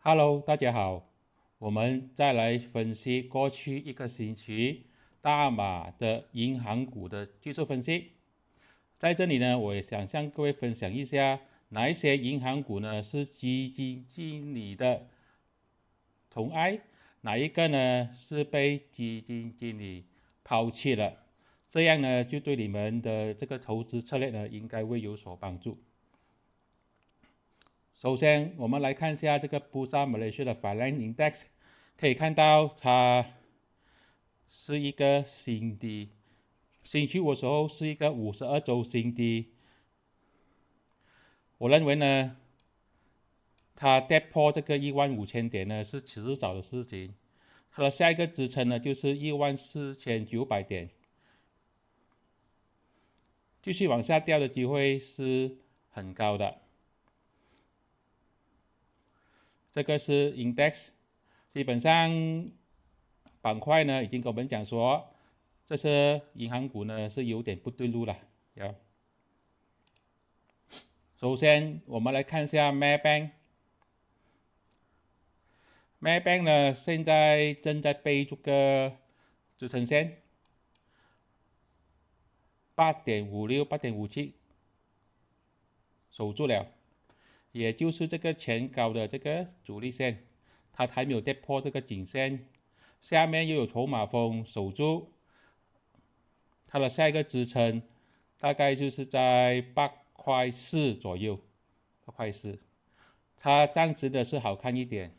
Hello，大家好，我们再来分析过去一个星期大马的银行股的技术分析。在这里呢，我也想向各位分享一下，哪一些银行股呢是基金经理的宠爱，哪一个呢是被基金经理抛弃了，这样呢就对你们的这个投资策略呢应该会有所帮助。首先，我们来看一下这个Bursa Malaysia 的 Finance Index，可以看到它是一个新低，星期五的时候是一个52周新低。我认为呢，它跌破这个15000点呢是迟早的事情，它的下一个支撑呢就是14900点，继续往下掉的机会是很高的。这个是 Index， 基本上板块呢已经跟我们讲说，这些银行股呢是有点不对路了。首先，我们来看一下 Maybank。Maybank 呢现在正在被这个支撑线8.56、8.57守住了，也就是这个前高的这个阻力线，它还没有跌破这个颈线，下面又有筹码峰守住，它的下一个支撑大概就是在8.4块左右，8.4块，它暂时的是好看一点。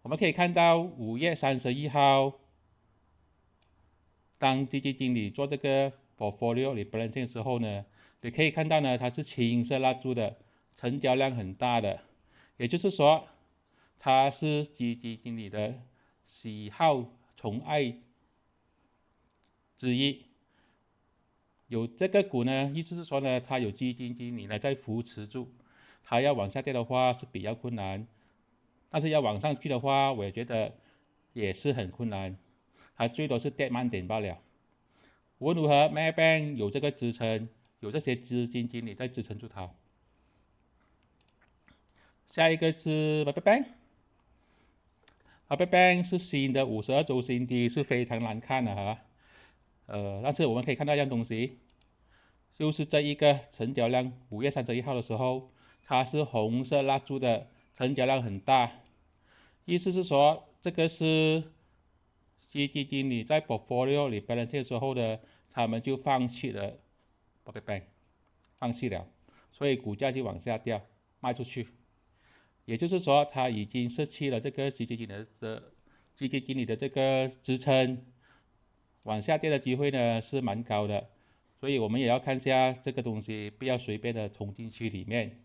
我们可以看到5月31号，当基金经理做这个 portfolio rebalancing 的时候呢，你可以看到呢，它是青色蜡烛的，成交量很大的，也就是说，它是基金经理的喜好宠爱之一。有这个股呢，意思是说呢，它有基金经理呢在扶持住，它要往下跌的话是比较困难，但是要往上去的话，我也觉得也是很困难，它最多是跌慢点罢了。无论如何 ，Maybank 有这个支撑，有这些基金经理在支撑住它。下一个是 Bank，Bank 是新的52周新低，是非常难看的哈。但是我们可以看到一样东西，就是这一个成交量5月31号的时候，它是红色蜡烛的，成交量很大，意思是说这个是基金经理在 portfolio 里 balance 的时候呢，他们就放弃了 Bank， 放弃了，所以股价就往下掉，卖出去。也就是说，它已经失去了这个基金经理的这个支撑，往下跌的机会呢是蛮高的，所以我们也要看一下这个东西，不要随便的冲进去里面。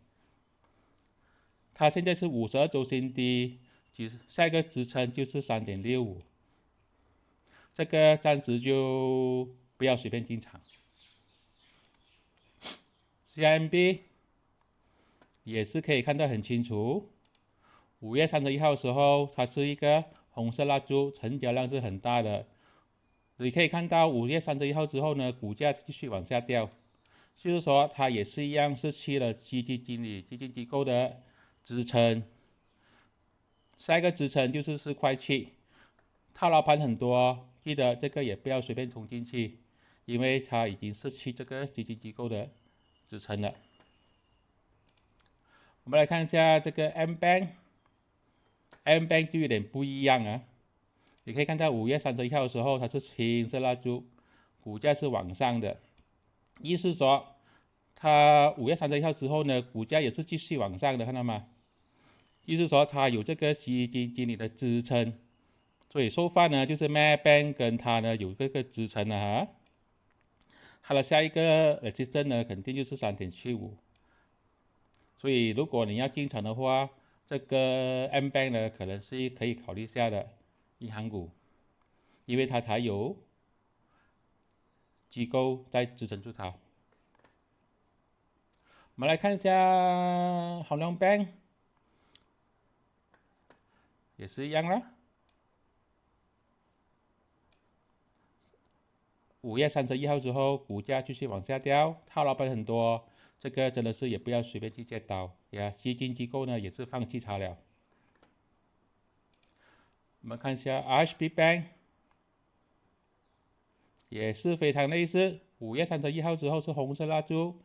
它现在是52周新低，下一个支撑就是3.65，这个暂时就不要随便进场。CIMB 也是可以看得很清楚，5月31号的时候，它是一个红色蜡烛，成交量是很大的。你可以看到5月31号之后呢，股价继续往下掉，就是说它也是一样失去了基金经理、基金机构的支撑。下一个支撑就是4.7块，套牢盘很多，记得这个也不要随便冲进去，因为它已经失去这个基金机构的支撑了。我们来看一下这个 M Bank 就有点不一样啊。你可以看到5月31号的时候，它是青色蜡烛，股价是往上的，意思说它5月31号之后呢，股价也是继续往上的，看到吗？意思说它有这个基金经理的支撑，所以收发呢就是 Maybank 跟它呢有这个支撑了哈。它的下一个支撑呢肯定就是3.75，所以如果你要进场的话，这个 M Bank 呢可能是可以考虑下的银行股，因为它才有机构在支撑住它。我们来看一下好良 Bank， 也是一样啦。5月31号之后，股价继续往下掉，套牢盘很多，这个真的是也不要随便去接刀呀。基金机构呢也是放弃它了。我们看一下 RHB Bank， 也是非常类似。5月31号之后是红色蜡烛，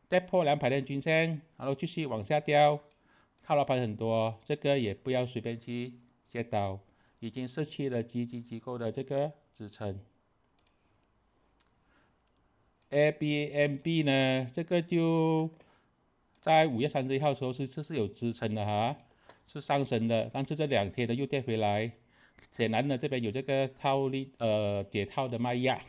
跌破200天均线，然后继续往下掉，套牢盘很多，这个也不要随便去接刀，已经失去了基金机构的这个支撑。ABMB 呢，这个就在5月31号的时候是有支撑的哈，是上升的，但是这2天呢又跌回来，显然呢这边有这个解套的卖压，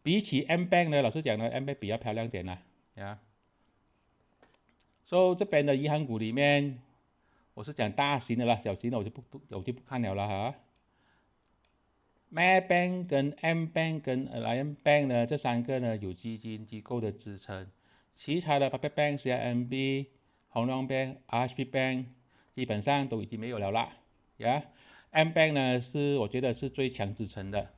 比起 M Bank 呢，老实讲呢 ，M Bank 比较漂亮点啦，呀。所以这边的银行股里面，我是讲大型的啦，小型的我就不看了啦哈。Maybank 跟 M Bank 跟 Alliance Bank 呢，这3个呢有基金机构的支撑，其他的 Public Bank、CIMB、Hong Leong Bank、RHB Bank 基本上都已经没有了啦，呀。M Bank 呢是我觉得是最强支撑的，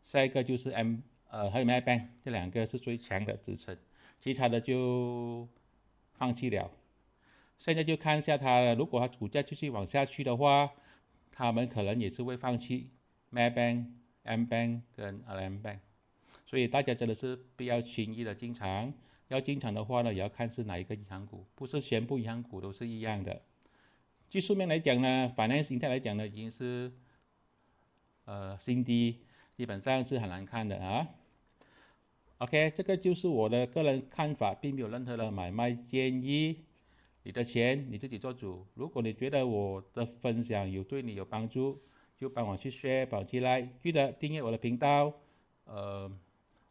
下一个就是还有 Maybank， 这2个是最强的支撑，其他的就放弃了。现在就看一下它，如果它股价继续往下去的话，他们可能也是会放弃 Maybank、M Bank 跟 Alliance Bank， 所以大家真的是不要轻易的进场。要进场的话呢，也要看是哪一个银行股，不是全部银行股都是一样的。技术面来讲呢 ，Finance 形态来讲呢，已经是新低，基本上是很难看的啊。OK， 这个就是我的个人看法，并没有任何的买卖建议。你的钱你自己做主。如果你觉得我的分享对你有帮助，就帮我去 share， 帮我去 like， 记得订阅我的频道。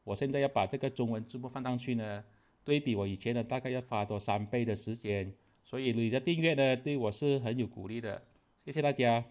我现在要把这个中文字幕放上去呢，对比我以前呢，大概要花多3倍的时间。所以你的订阅呢，对我是很有鼓励的。谢谢大家。